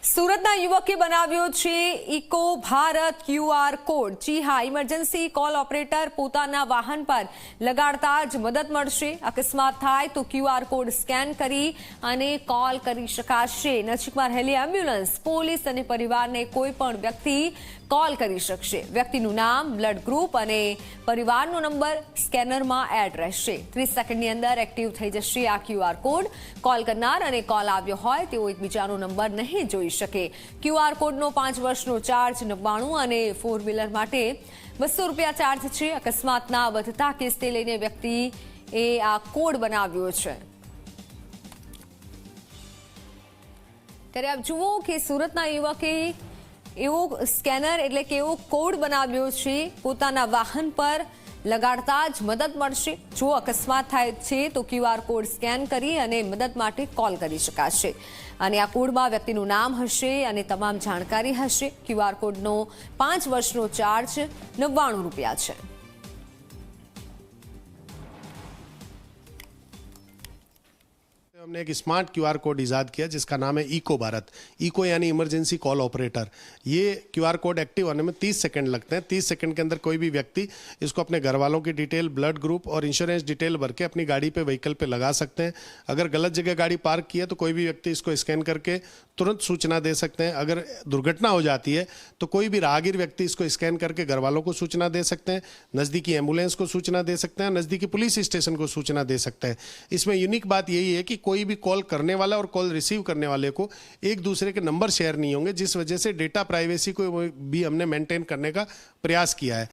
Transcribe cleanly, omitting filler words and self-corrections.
સુરતના યુવકે બનાવ્યો છે ઇકો ભારત ક્યુઆર કોડ। જી હા, ઇમરજન્સી કોલ ઓપરેટર પોતાના વાહન પર લગાડતા જ મદદ મળશે। અકસ્માત થાય તો ક્યુઆર કોડ સ્કેન કરી અને કોલ કરી શકાશે। નજીકમાં રહેલી એમ્બ્યુલન્સ, પોલીસ અને પરિવારને કોઈ પણ વ્યક્તિ કોલ કરી શકશે। વ્યક્તિનું નામ, બ્લડ ગ્રુપ અને પરિવારનો નંબર સ્કેનરમાં એડ રહેશે। 30 સેકન્ડની અંદર એક્ટિવ થઈ જશે આ ક્યુઆર કોડ। કોલ કરનાર અને કોલ આવ્યો હોય તેઓ એકબીજાનો નંબર નહીં જોઈ શકે। ક્યુઆર કોડનો 5 વર્ષનો ચાર્જ 99 અને 4 વ્હીલર માટે 200 રૂપિયા ચાર્જ છે। અકસ્માતના વધતા કેસને લઈને વ્યક્તિએ આ કોડ બનાવ્યો છે। ત્યારે આપ જુઓ કે સુરતના યુવકે એવો સ્કેનર એટલે કે એવો કોડ બનાવ્યો છે, પોતાના વાહન પર લગાડતા જ મદદ મળશે। જો અકસ્માત થાય છે તો ક્યુઆર કોડ સ્કેન કરી અને મદદ માટે કોલ કરી શકાશે અને આ કોડમાં વ્યક્તિનું નામ હશે અને તમામ જાણકારી હશે। ક્યુઆર કોડનો 5 વર્ષનો ચાર્જ 99 રૂપિયા છે। हमने एक स्मार्ट क्यूआर कोड इजाद किया जिसका नाम है इको भारत। इको यानी इमरजेंसी कॉल ऑपरेटर। ये क्यूआर कोड एक्टिव होने में 30 सेकंड लगते हैं। 30 सेकंड के अंदर कोई भी व्यक्ति इसको अपने घर वालों की डिटेल, ब्लड ग्रुप और इंश्योरेंस डिटेल भर के अपनी गाड़ी पे, व्हीकल पे लगा सकते हैं। अगर गलत जगह गाड़ी पार्क की है तो कोई भी व्यक्ति इसको स्कैन करके तुरंत सूचना दे सकते हैं। अगर दुर्घटना हो जाती है तो कोई भी राहगीर व्यक्ति इसको स्कैन करके घर वालों को सूचना दे सकते हैं, नज़दीकी एम्बुलेंस को सूचना दे सकते हैं, नज़दीकी पुलिस स्टेशन को सूचना दे सकते हैं। इसमें यूनिक बात यही है कि कोई भी कॉल करने वाला और कॉल रिसीव करने वाले को एक दूसरे के नंबर शेयर नहीं होंगे, जिस वजह से डेटा प्राइवेसी को भी हमने मेंटेन करने का प्रयास किया है।